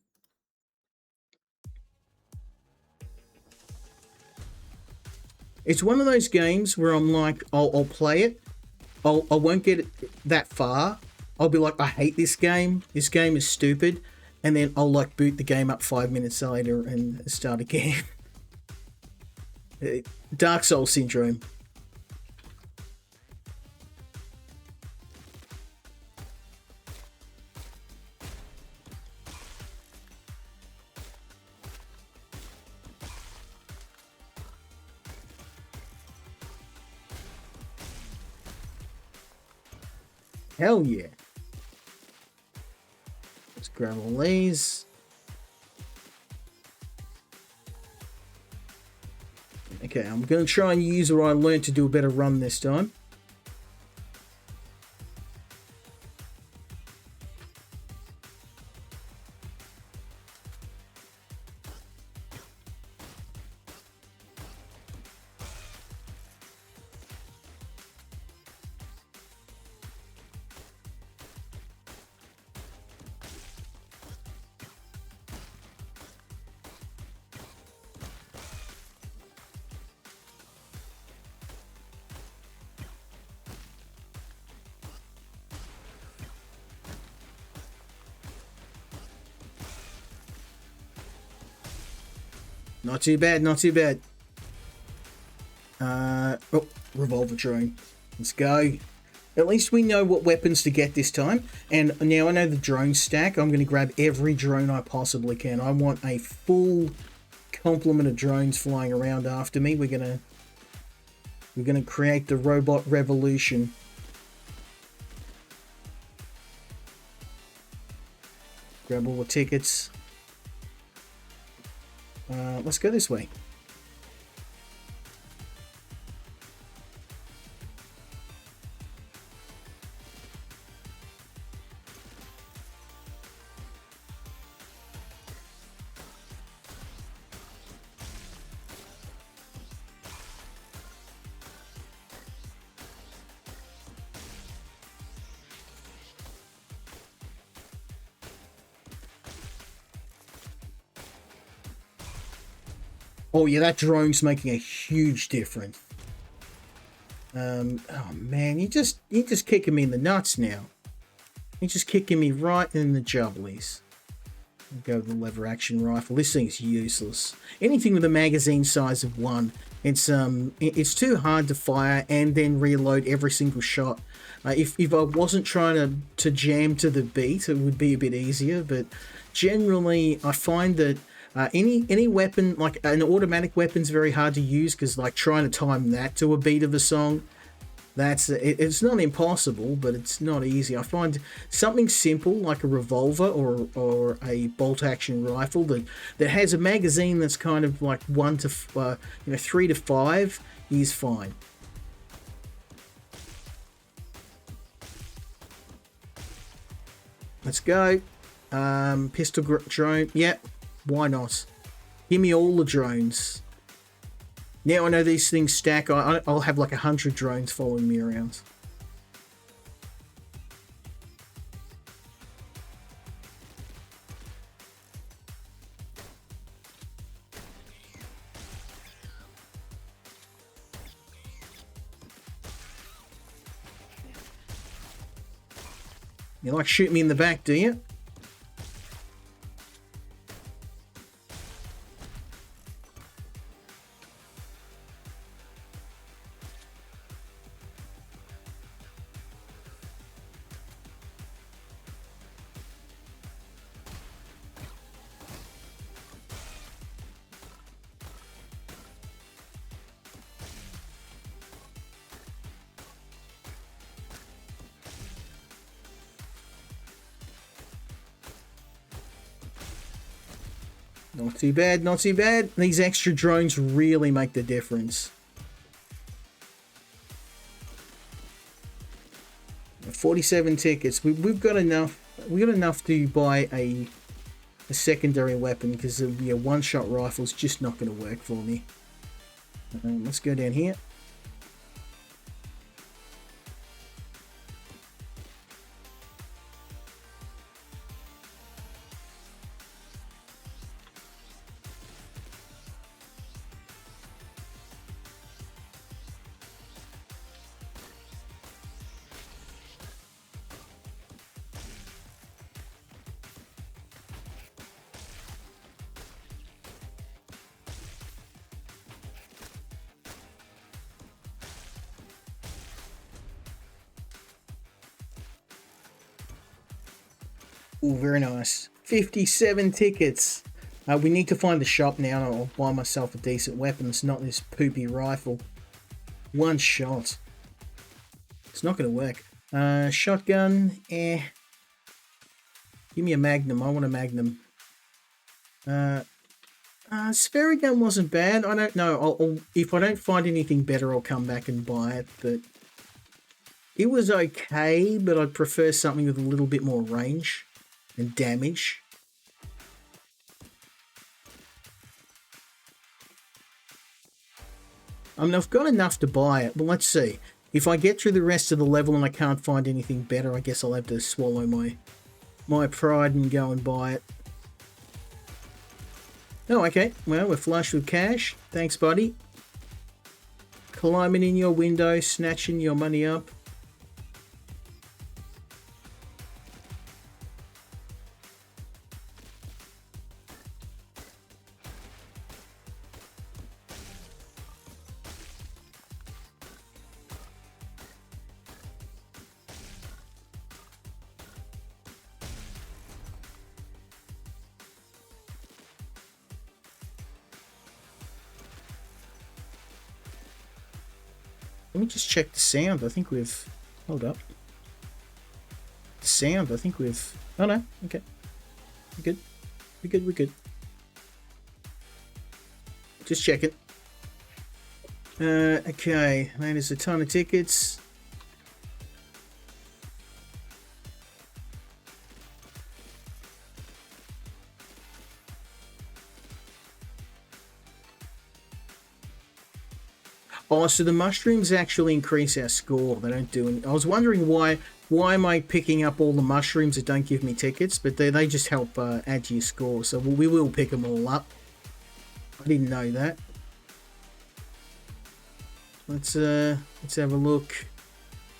It's one of those games where I'm like, I'll play it. I won't get it that far. I'll be like, I hate this game. This game is stupid. And then I'll like boot the game up 5 minutes later and start again. Dark Souls syndrome. Hell yeah. Let's grab all these. Okay, I'm going to try and use what I learned to do a better run this time. Not too bad, not too bad. Oh, revolver drone. Let's go. At least we know what weapons to get this time. And now I know the drone stack. I'm going to grab every drone I possibly can. I want a full complement of drones flying around after me. We're gonna create the robot revolution. Grab all the tickets. Let's go this way. Oh yeah, that drone's making a huge difference. Oh man, you're just kicking me in the nuts now. You're just kicking me right in the jubblies. I'll go with the lever action rifle. This thing's useless. Anything with a magazine size of 1, it's too hard to fire and then reload every single shot. If I wasn't trying to jam to the beat, it would be a bit easier. But generally, I find that any weapon, like an automatic weapon's very hard to use because like trying to time that to a beat of a song, it's not impossible, but it's not easy. I find something simple like a revolver or a bolt action rifle that has a magazine that's kind of like 3 to 5 is fine. Let's go. Pistol drone. Yep. Why not? Give me all the drones. Now I know these things stack. I'll have like 100 drones following me around. You like shoot me in the back, do you? Not too bad, not too bad. These extra drones really make the difference. 47 tickets. We've got enough. We got enough to buy a secondary weapon because a one-shot rifle is just not going to work for me. Let's go down here. Oh, very nice. 57 tickets. We need to find the shop now and I'll buy myself a decent weapon. It's not this poopy rifle. One shot. It's not going to work. Shotgun. Give me a magnum. I want a magnum. Spheric gun wasn't bad. I don't know. If I don't find anything better, I'll come back and buy it. But it was okay, but I'd prefer something with a little bit more range and damage. I mean, I've got enough to buy it, but let's see. If I get through the rest of the level and I can't find anything better, I guess I'll have to swallow my pride and go and buy it. Oh, okay. Well, we're flush with cash. Thanks, buddy. Climbing in your window, snatching your money up. Let me just check the sound. I think we've... Hold up. The sound, I think we've... Oh, no. Okay. We're good. We're good, we're good. Just checking. Okay. Man, there's a ton of tickets. Oh, so the mushrooms actually increase our score. They don't do any... I was wondering why am I picking up all the mushrooms that don't give me tickets, but they just help add to your score. So we will pick them all up. I didn't know that. Let's have a look.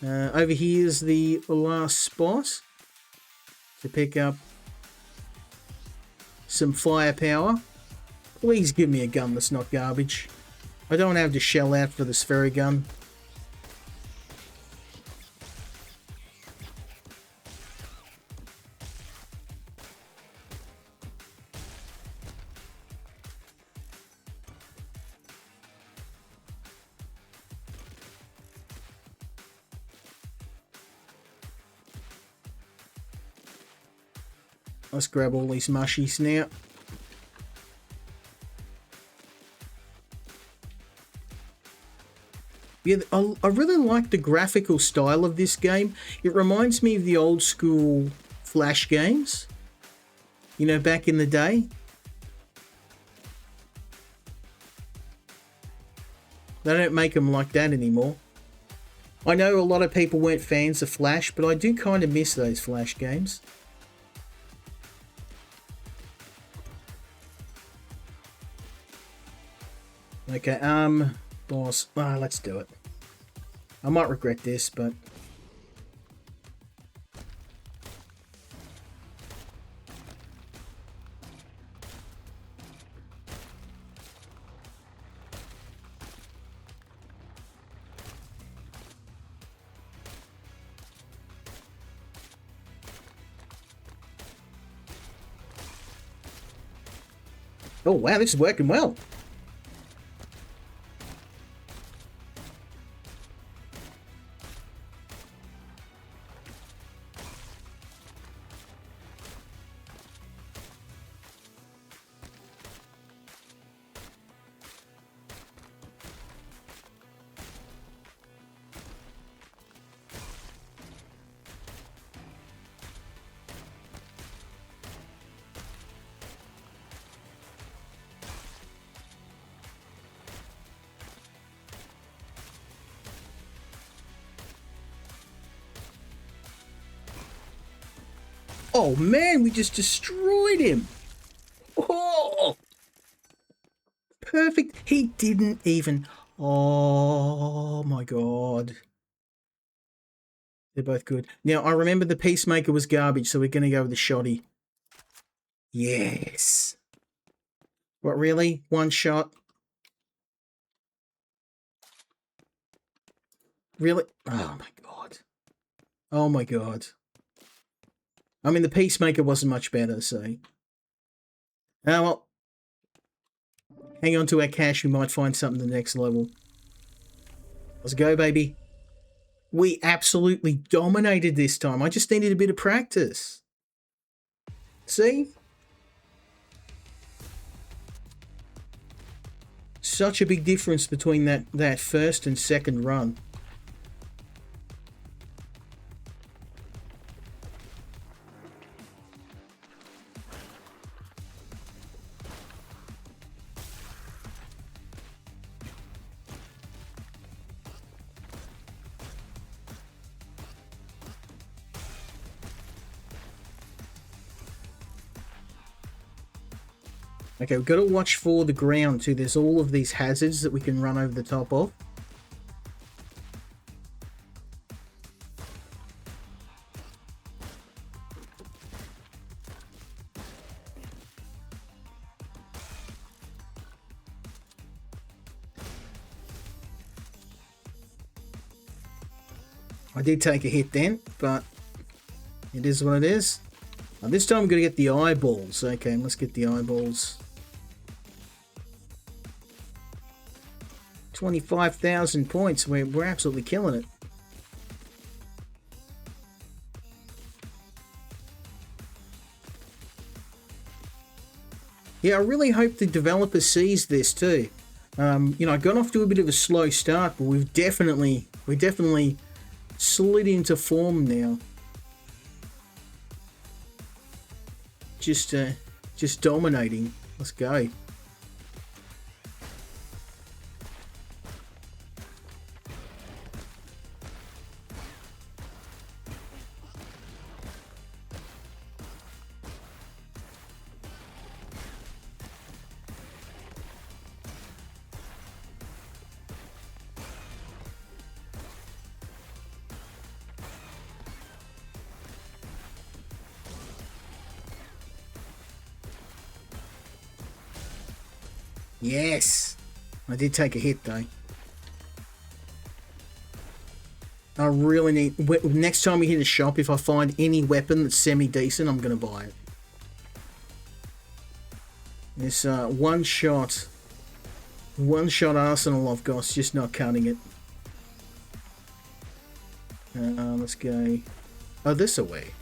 Over here's the last spot to pick up some firepower. Please give me a gun that's not garbage. I don't have to shell out for the Spheric gun. Let's grab all these mushies now. Yeah, I really like the graphical style of this game. It reminds me of the old school Flash games. You know, back in the day. They don't make them like that anymore. I know a lot of people weren't fans of Flash, but I do kind of miss those Flash games. Okay, boss. Let's do it. I might regret this, but... Oh, wow, this is working well. Oh man, we just destroyed him. Oh, perfect. He didn't even... Oh my god. They're both good. Now, I remember the Peacemaker was garbage, so we're going to go with the Shoddy. Yes. What, really? One shot? Really? Oh my god. Oh my god. I mean, the Peacemaker wasn't much better, so... Oh, well. Hang on to our cash, we might find something the next level. Let's go, baby. We absolutely dominated this time. I just needed a bit of practice. See? Such a big difference between that first and second run. Okay, we've got to watch for the ground too. There's all of these hazards that we can run over the top of. I did take a hit then, but it is what it is. This time we're going to get the eyeballs. Okay, let's get the eyeballs. 25,000 points. We're absolutely killing it. Yeah, I really hope the developer sees this too. You know, I got off to a bit of a slow start, but we definitely slid into form now. Just dominating. Let's go. Yes! I did take a hit though. I really need... Next time we hit a shop, if I find any weapon that's semi-decent, I'm going to buy it. This one-shot arsenal I've got is just not cutting it. Let's go... Oh, this away.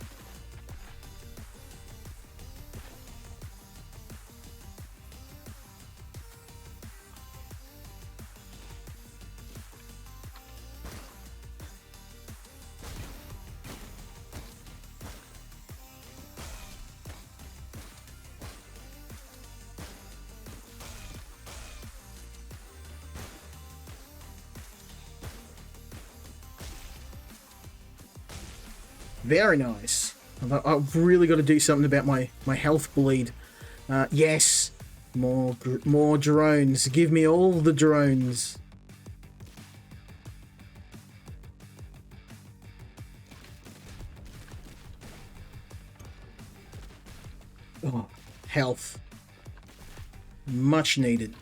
Very nice. I've really got to do something about my health bleed. Yes! More drones. Give me all the drones. Oh, health. Much needed.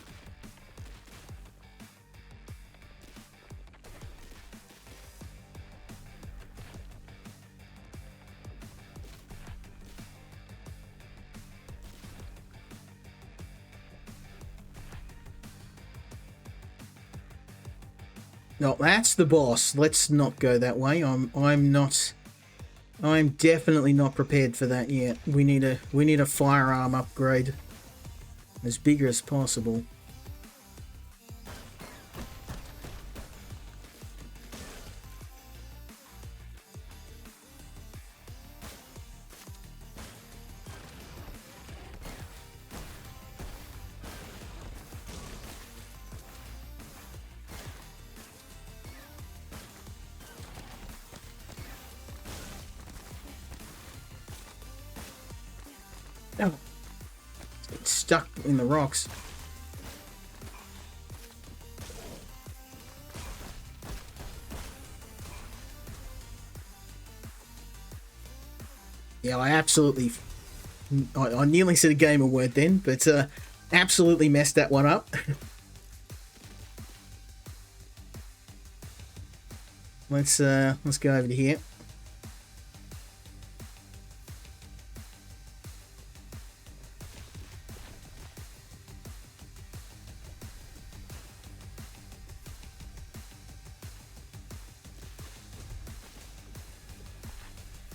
No, that's the boss. Let's not go that way. I'm definitely not prepared for that yet. We need a firearm upgrade. As bigger as possible. Oh, it's stuck in the rocks. Yeah, I absolutely... I nearly said a gamer word then, but absolutely messed that one up. Let's go over to here.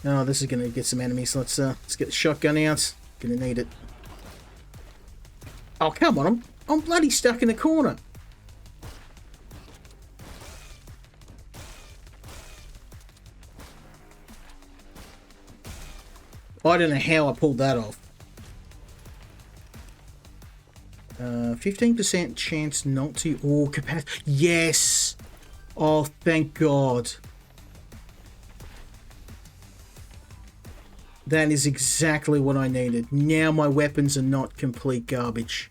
Oh, this is gonna get some enemies. Let's get the shotgun out. Gonna need it. Oh, come on! I'm bloody stuck in the corner. I don't know how I pulled that off. 15% chance not to... Oh, capacity. Yes! Oh, thank God. That is exactly what I needed. Now my weapons are not complete garbage.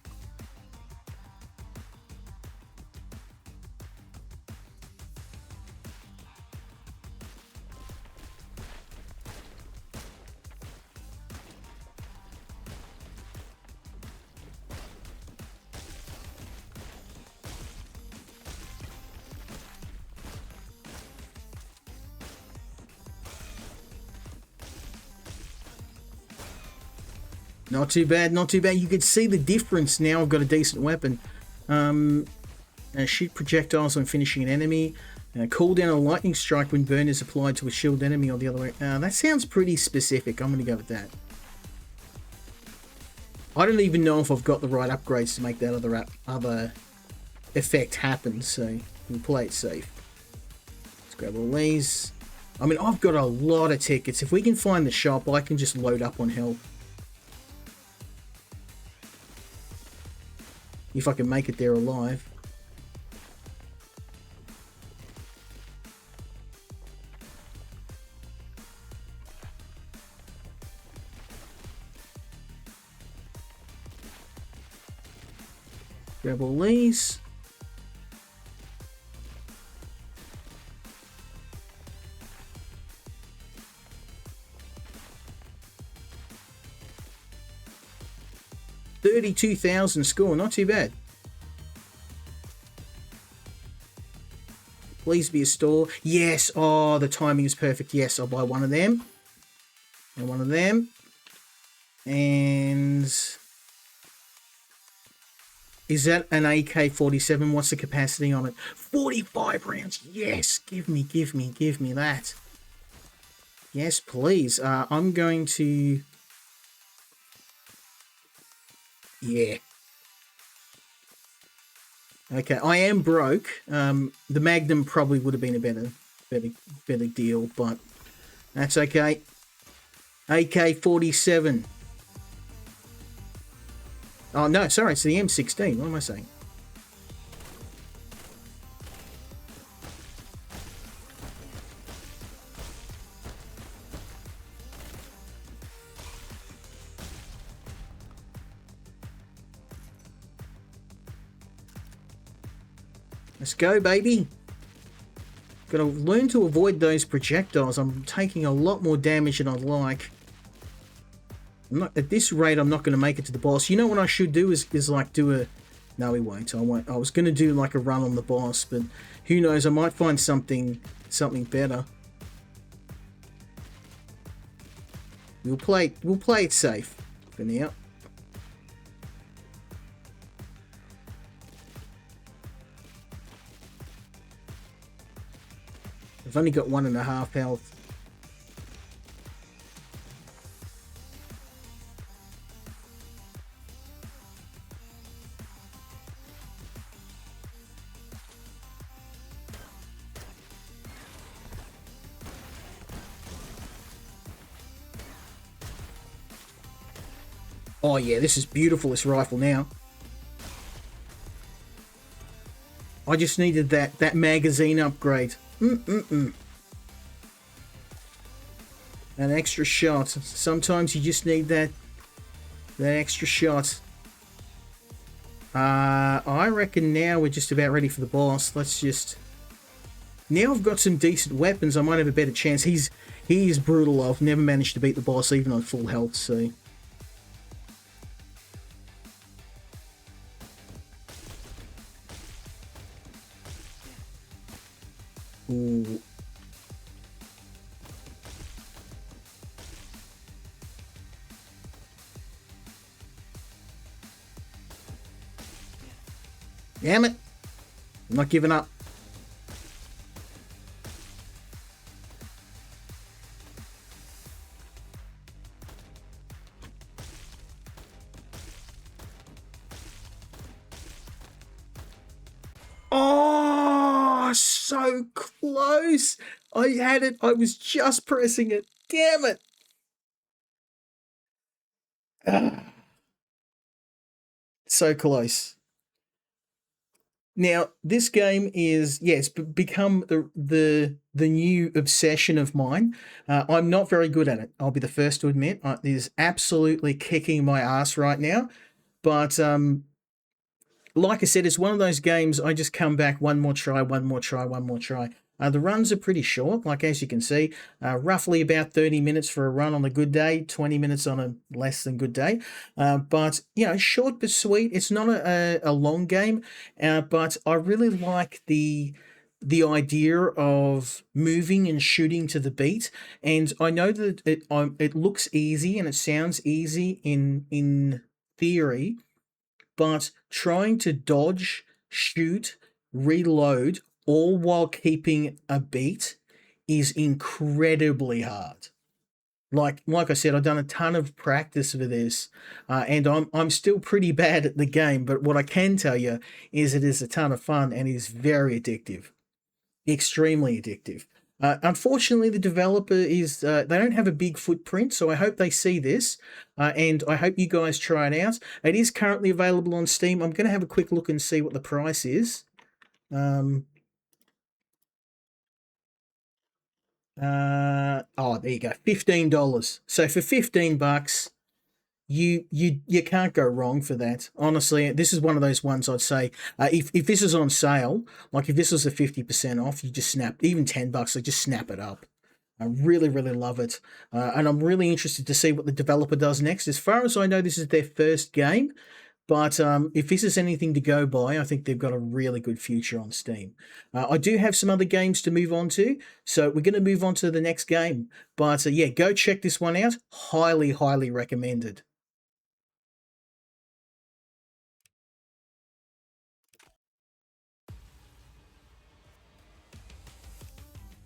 Not too bad, not too bad. You could see the difference now. I've got a decent weapon. Shoot projectiles when finishing an enemy. Call down a lightning strike when burn is applied to a shield enemy or the other way. That sounds pretty specific. I'm going to go with that. I don't even know if I've got the right upgrades to make that other effect happen, so we'll play it safe. Let's grab all these. I mean, I've got a lot of tickets. If we can find the shop, I can just load up on health. If I can make it there alive. Grab all these. $32,000 score, not too bad. Please be a store. Yes, oh, the timing is perfect. Yes, I'll buy one of them. And one of them. And... is that an AK-47? What's the capacity on it? 45 rounds. Yes, give me that. Yes, please. I'm going to... yeah. Okay, I am broke. The Magnum probably would have been a better deal, but that's okay. AK-47. Oh, no, sorry, it's the M16. What am I saying? Let's go, baby. Gotta learn to avoid those projectiles. I'm taking a lot more damage than I'd like. I'm not, at this rate, I'm not going to make it to the boss. You know what I should do is like do a... no, we won't. I won't. I was going to do like a run on the boss, but who knows? I might find something better. We'll play it safe for now. I've only got 1.5 health. Oh yeah, this is beautiful, this rifle now. I just needed that magazine upgrade. An extra shot. Sometimes you just need that That extra shot. I reckon now we're just about ready for the boss. Let's just... Now I've got some decent weapons, I might have a better chance. He is brutal. I've never managed to beat the boss even on full health, so... Ooh. Damn it! I'm not giving up. Oh, so close! I had it. I was just pressing it. Damn it! Ah, so close. Now, this game is, yes, become the new obsession of mine. I'm not very good at it. I'll be the first to admit. It is absolutely kicking my ass right now. But like I said, it's one of those games I just come back one more try, one more try, one more try. The runs are pretty short, like as you can see, roughly about 30 minutes for a run on a good day, 20 minutes on a less than good day. But, you know, short but sweet. It's not a long game, but I really like the idea of moving and shooting to the beat. And I know that it looks easy and it sounds easy in theory, but trying to dodge, shoot, reload, all while keeping a beat is incredibly hard. Like I said, I've done a ton of practice for this, and I'm still pretty bad at the game. But what I can tell you is it is a ton of fun and is very addictive, extremely addictive. Unfortunately, the developer is they don't have a big footprint, so I hope they see this, and I hope you guys try it out. It is currently available on Steam. I'm going to have a quick look and see what the price is. Oh, there you go, $15. So for $15, you can't go wrong for that. Honestly, this is one of those ones I'd say, if this is on sale, like if this was a 50% off, you just snap, even $10, just snap it up. I really, really love it. And I'm really interested to see what the developer does next. As far as I know, this is their first game. But if this is anything to go by, I think they've got a really good future on Steam. I do have some other games to move on to, so we're going to move on to the next game. But yeah, go check this one out. Highly, highly recommended.